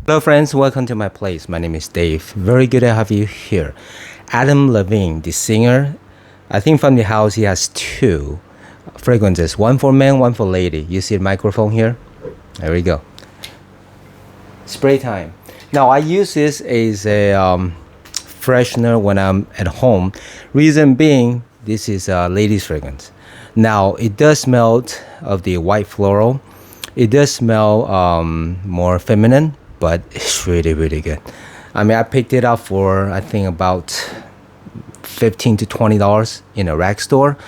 Hello, friends. Welcome to my place. My name is Dave. Very good to have you here. Adam Levine, the singer, I think from the house he has two fragrances, one for men, one for lady. You see the microphone here? There we go. Spray time. Now I use this as a freshener when I'm at home. Reason being, this is a ladies fragrance. Now it does smell of the white floral. It does smell more feminine, but it's really good. I mean, I picked it up for I think about $15 to $20 in a rack store,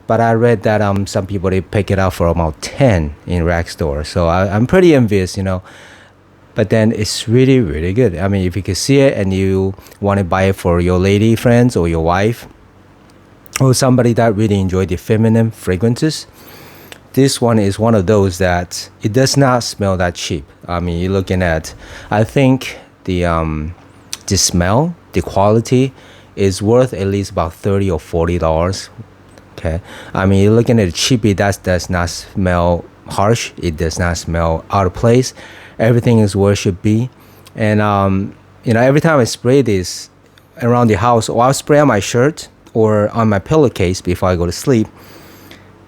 but I read that some people they pick it up for about 10 in rack store. So I'm pretty envious, you know. But then it's really good. I mean, if you can see it and you want to buy it for your lady friends or your wife or somebody that really enjoy the feminine fragrances, this one is one of those that it does not smell that cheap. I mean, you're looking at, I think the smell, the quality is worth at least about $30 or $40. Okay, I mean, you're looking at a cheapie that does not smell harsh. It does not smell out of place. Everything is where it should be. And you know, every time I spray this around the house, or I'll spray on my shirt or on my pillowcase before I go to sleep,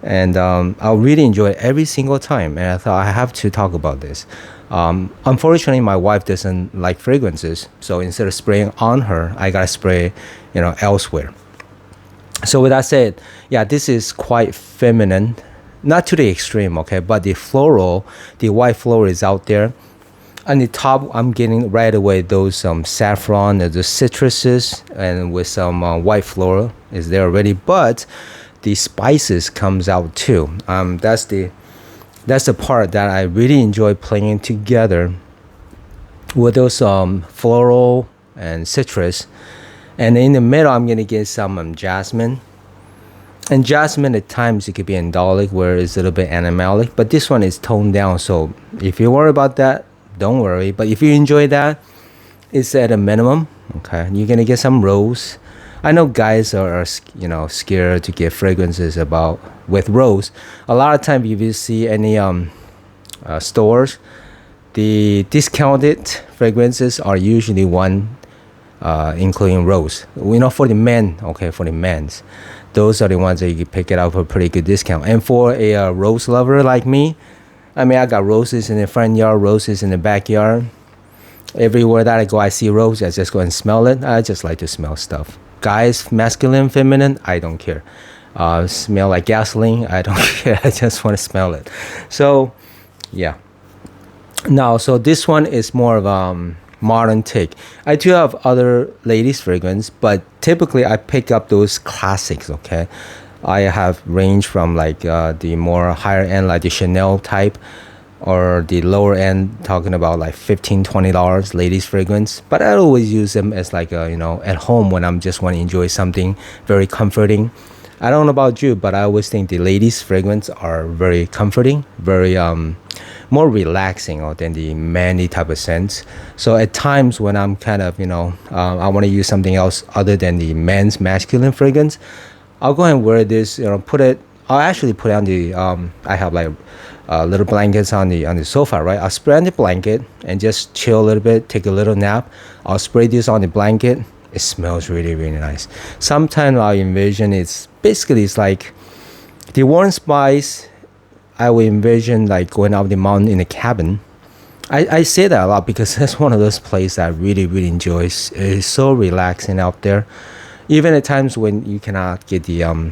and I'll really enjoy it every single time. And I thought I have to talk about this. Unfortunately, my wife doesn't like fragrances, so instead of spraying on her, I gotta spray, you know, elsewhere. So with that said, yeah, this is quite feminine, not to the extreme, okay, but the floral, the white floral is out there. On the top, I'm getting right away those saffron, the citruses, and with some white floral is there already, but the spices comes out too. That's the part that I really enjoy playing together with those floral and citrus. And in the middle, I'm gonna get some jasmine. And jasmine at times it could be andolic, where it's a little bit animalic, but this one is toned down. So if you worry about that, don't worry. But if you enjoy that, it's at a minimum. Okay, you're gonna get some rose. I know guys are you know, scared to get fragrances about with rose. A lot of times, if you see any stores, the discounted fragrances are usually one including rose. You know, for the men, okay, for the men's, those are the ones that you can pick it up for a pretty good discount. And for a rose lover like me, I mean, I got roses in the front yard, roses in the backyard. Everywhere that I go, I see rose. I just go and smell it. I just like to smell stuff. Guys, masculine, feminine, I don't care. Smell like gasoline, I don't care. I just want to smell it. So, yeah. Now, so this one is more of a modern take. I do have other ladies fragrance, but typically I pick up those classics, okay? I have range from like the more higher end, like the Chanel type, or the lower end, talking about like $15-$20 ladies fragrance. But I always use them as like a, you know, at home when I'm just want to enjoy something very comforting. I don't know about you, but I always think the ladies fragrance are very comforting, very more relaxing than the manly type of scents. So at times when I'm kind of, you know, I want to use something else other than the men's masculine fragrance, I'll go and wear this, you know, I'll actually put it on the, I have like little blankets on the sofa, right? I'll spray on the blanket and just chill a little bit, take a little nap. I'll spray this on the blanket. It smells really nice. Sometimes I envision it's like the warm spice. I would envision like going up the mountain in a cabin. I say that a lot because that's one of those places I really enjoy. It's so relaxing out there. Even at times when you cannot get the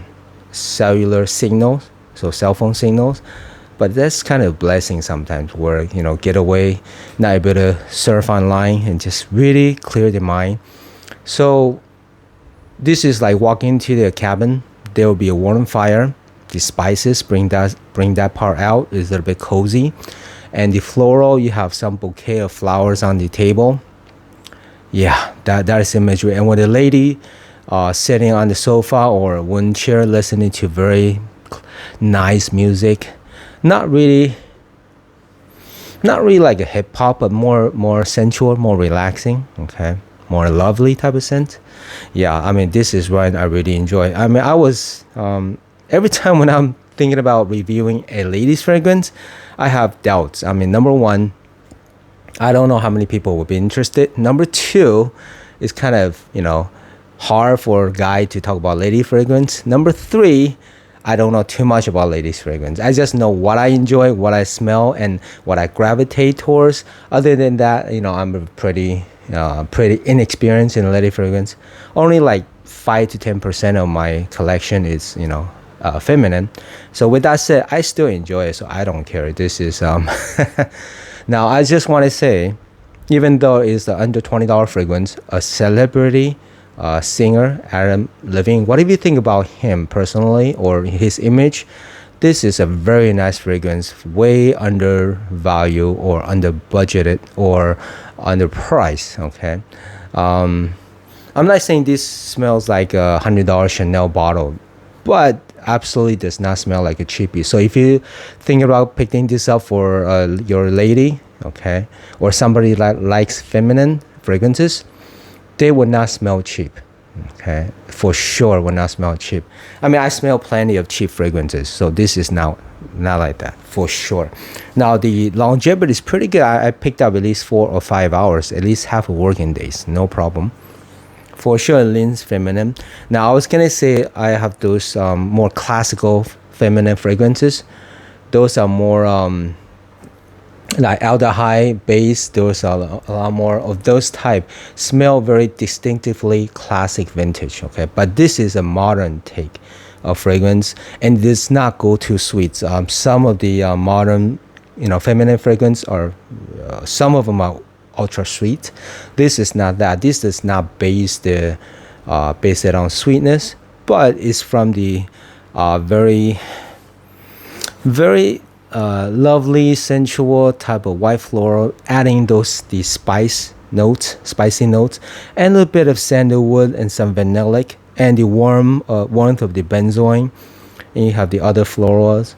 cellular signals, so cell phone signals, but that's kind of a blessing sometimes where, you know, get away, not able to surf online and just really clear the mind. So this is like walking into the cabin. There will be a warm fire. The spices bring that part out. It's a little bit cozy. And the floral, you have some bouquet of flowers on the table. Yeah, that is imagery. And with a lady sitting on the sofa or a wooden chair listening to very nice music, not really like a hip hop, but more sensual, more relaxing, okay, more lovely type of scent. Yeah, I mean, this is what I really enjoy. I mean, I was every time when I'm thinking about reviewing a ladies fragrance, I have doubts. I mean, number one, I don't know how many people will be interested. Number two is kind of, hard for a guy to talk about lady fragrance. Number three, I don't know too much about ladies fragrance. I just know what I enjoy, what I smell, and what I gravitate towards. Other than that, I'm pretty inexperienced in lady fragrance. Only like 5 to 10% of my collection is, feminine. So with that said, I still enjoy it, so I don't care. This is Now I just want to say, even though it's the under $20 fragrance, a celebrity singer, Adam Levine. What do you think about him personally or his image? This is a very nice fragrance, way under value or under budgeted or under price. Okay, I'm not saying this smells like a $100 Chanel bottle, but absolutely does not smell like a cheapie. So if you think about picking this up for your lady, okay, or somebody that likes feminine fragrances, they would not smell cheap. Okay, for sure would not smell cheap. I mean, I smell plenty of cheap fragrances, so this is not like that for sure. Now the longevity is pretty good. I picked up at least 4 or 5 hours, at least half a working days, no problem. For sure, it leans feminine. Now I was gonna say I have those more classical feminine fragrances. Those are more like aldehyde base. Those are a lot more of those type, smell very distinctively classic vintage. Okay, but this is a modern take of fragrance and does not go too sweet. Some of the modern feminine fragrance are some of them are ultra sweet. This is not that. This does not base it on sweetness, but it's from the very lovely, sensual type of white floral, adding the spicy notes, and a little bit of sandalwood and some vanillic, and the warmth of the benzoin. And you have the other florals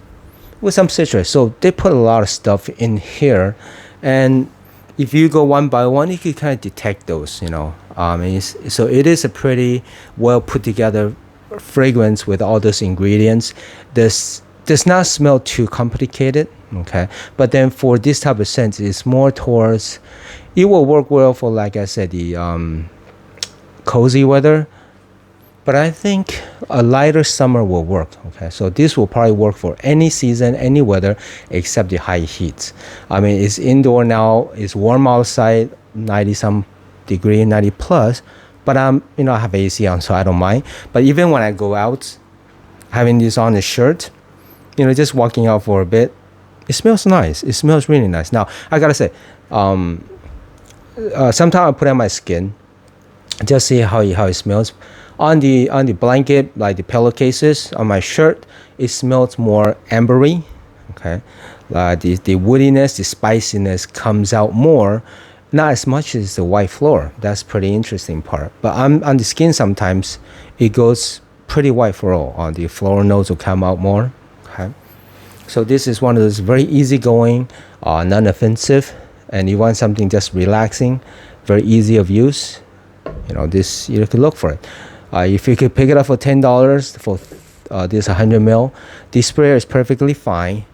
with some citrus. So they put a lot of stuff in here, and if you go one by one, you can kind of detect those. So it is a pretty well put together fragrance with all those ingredients. This does not smell too complicated, okay? But then for this type of scent, it's more towards, it will work well for, like I said, the cozy weather. But I think a lighter summer will work, okay? So this will probably work for any season, any weather, except the high heat. I mean, it's indoor now, it's warm outside, 90-some degree, 90 plus, but I have AC on, so I don't mind. But even when I go out, having this on the shirt, just walking out for a bit, it smells nice. It smells really nice. Now, I gotta say, sometimes I put it on my skin, just see how it smells. On the blanket, like the pillowcases, on my shirt, it smells more ambery. Okay, the woodiness, the spiciness comes out more, not as much as the white floor. That's pretty interesting part. But on the skin, sometimes it goes pretty white floral. On the floral notes will come out more. Okay, so this is one of those very easygoing, non-offensive, and you want something just relaxing, very easy of use. This you could look for it. If you could pick it up for $10 for this 100 ml, the sprayer is perfectly fine.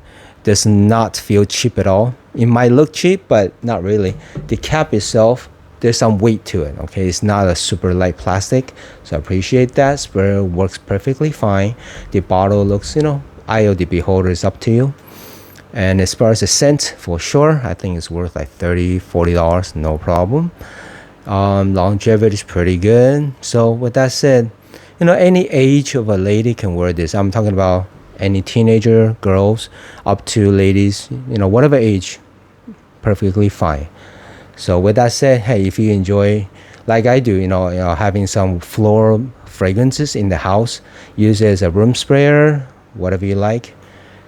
Does not feel cheap at all. It might look cheap, but not really. The cap itself, there's some weight to it. Okay, it's not a super light plastic, so I appreciate that. Sprayer works perfectly fine. The bottle looks, eye of the beholder is up to you. And as far as the scent, for sure, I think it's worth like $30-$40, no problem. Longevity is pretty good. So with that said, any age of a lady can wear this. I'm talking about any teenager, girls, up to ladies, whatever age, perfectly fine. So with that said, hey, if you enjoy, like I do, having some floral fragrances in the house, use it as a room sprayer, whatever you like,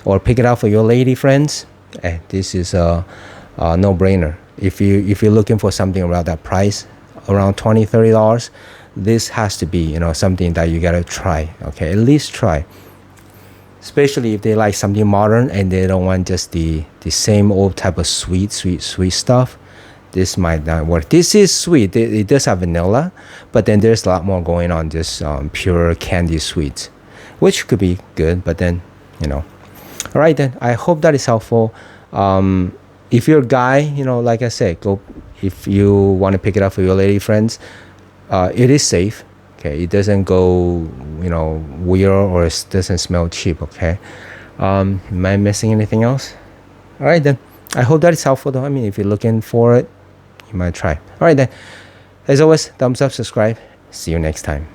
or pick it out for your lady friends. This is a no-brainer. If you're looking for something around that price, around $20-$30, this has to be something that you gotta try. Okay, at least try. Especially if they like something modern and they don't want just the same old type of sweet stuff. This might not work. This is sweet. It does have vanilla, but then there's a lot more going on. Just pure candy sweets, which could be good. But then All right then. I hope that is helpful. if you're a guy, you know, like I said, go if you want to pick it up for your lady friends. It is safe. Okay, it doesn't go, you know, weird or it doesn't smell cheap. Okay, am I missing anything else? All right then. I hope that is helpful though. I mean, if you're looking for it, you might try. All right then. As always, thumbs up, subscribe. See you next time.